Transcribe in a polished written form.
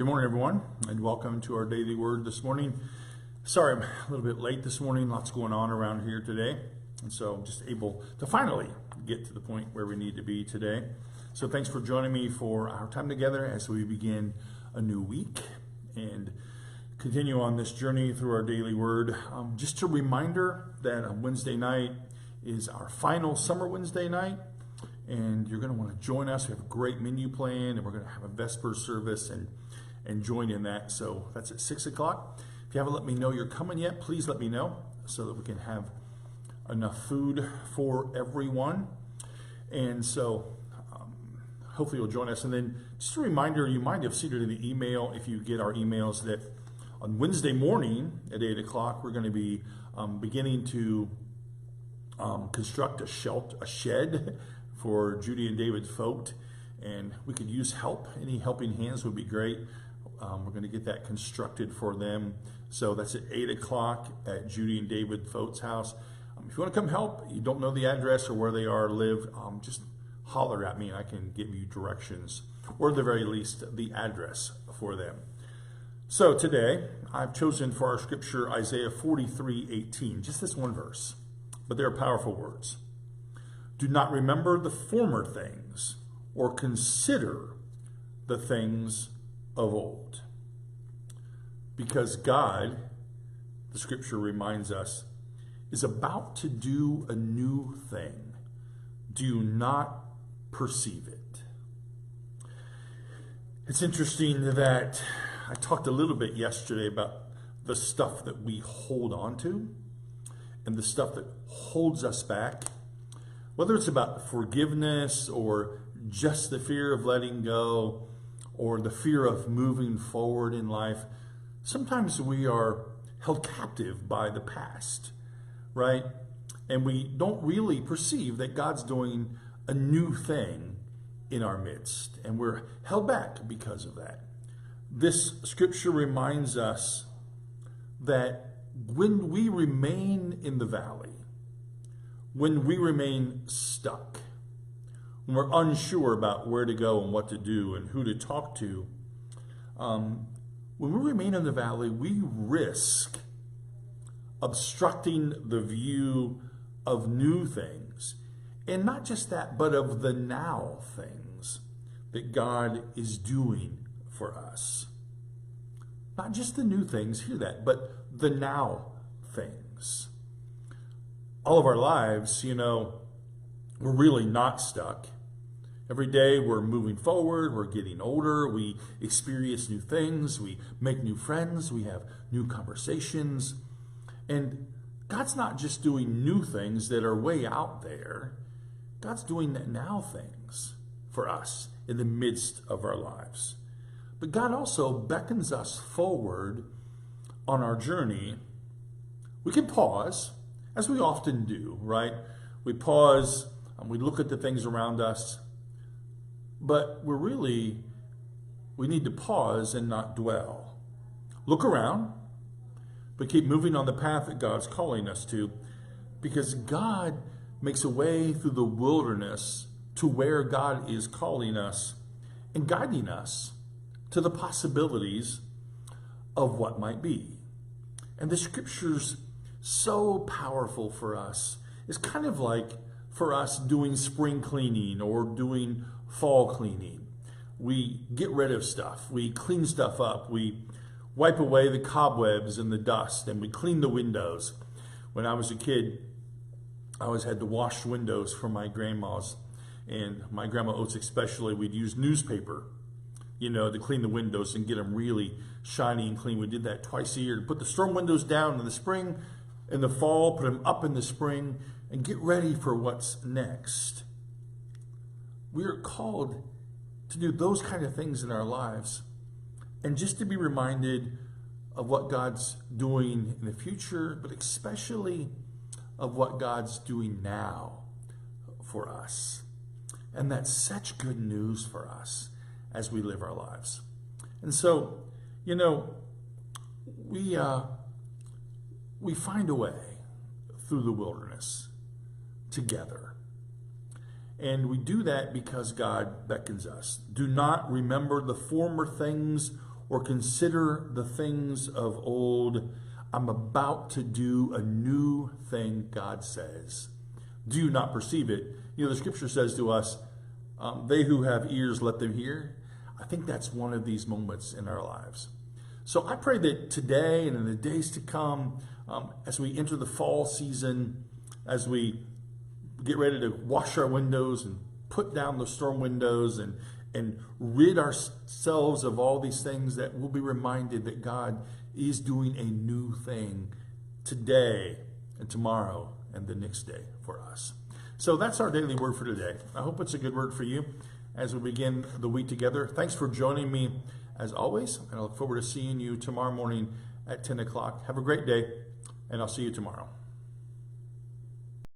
Good morning, everyone, and welcome to our daily word this morning. Sorry, I'm a little bit late this morning. Lots going on around here today, and so I'm just able to finally get to the point where we need to be today. So thanks for joining me for our time together as we begin a new week and continue on this journey through our daily word. Just a reminder that on Wednesday night is our final summer Wednesday night, and you're going to want to join us. We have a great menu plan, and we're going to have a Vesper service and join in that. So that's at 6 o'clock. If you haven't let me know you're coming yet, please let me know so that we can have enough food for everyone. And so hopefully you'll join us. And then just a reminder, you might have seen it in the email if you get our emails, that on Wednesday morning at 8 o'clock, we're going to be beginning to construct a shed for Judy and David Vogt. And we could use help. Any helping hands would be great. We're going to get that constructed for them. So that's at 8 o'clock at Judy and David Vogt's house. If you want to come help, you don't know the address or where they live, just holler at me and I can give you directions, or at the very least, the address for them. So today, I've chosen for our scripture Isaiah 43:18, just this one verse, but they're powerful words. Do not remember the former things, or consider the things of old. Because God, the scripture reminds us, is about to do a new thing. Do you not perceive it? It's interesting that I talked a little bit yesterday about the stuff that we hold on to and the stuff that holds us back, whether it's about forgiveness or just the fear of letting go or the fear of moving forward in life. Sometimes we are held captive by the past, right? And we don't really perceive that God's doing a new thing in our midst, and we're held back because of that. This scripture reminds us that when we remain in the valley, when we remain stuck, when we're unsure about where to go and what to do and who to talk to, when we remain in the valley, we risk obstructing the view of new things. And not just that, but of the now things that God is doing for us. Not just the new things, hear that, but the now things. All of our lives, we're really not stuck. Every day we're moving forward, we're getting older, we experience new things, we make new friends, we have new conversations. And God's not just doing new things that are way out there. God's doing now things for us in the midst of our lives. But God also beckons us forward on our journey. We can pause, as we often do, right? We pause, we look at the things around us, but we need to pause and not dwell. Look around, but keep moving on the path that God's calling us to, because God makes a way through the wilderness to where God is calling us and guiding us to the possibilities of what might be. And the scripture's so powerful for us. It's kind of like for us doing spring cleaning or doing fall cleaning. We get rid of stuff. We clean stuff up. We wipe away the cobwebs and the dust, and we clean the windows. When I was a kid, I always had to wash windows for my grandmas, and my grandma Oates especially. We'd use newspaper, to clean the windows and get them really shiny and clean. We did that twice a year to put the storm windows down in the spring, in the fall, put them up in the spring, and get ready for what's next. We are called to do those kind of things in our lives, and just to be reminded of what God's doing in the future, but especially of what God's doing now for us. And that's such good news for us as we live our lives. And so, we find a way through the wilderness together. And we do that because God beckons us. Do not remember the former things or consider the things of old. I'm about to do a new thing, God says. Do you not perceive it? You know, the scripture says to us, they who have ears, let them hear. I think that's one of these moments in our lives. So I pray that today and in the days to come, as we enter the fall season, as we get ready to wash our windows and put down the storm windows and rid ourselves of all these things, that we'll be reminded that God is doing a new thing today and tomorrow and the next day for us. So that's our daily word for today. I hope it's a good word for you as we begin the week together. Thanks for joining me as always, and I look forward to seeing you tomorrow morning at 10 o'clock. Have a great day, and I'll see you tomorrow.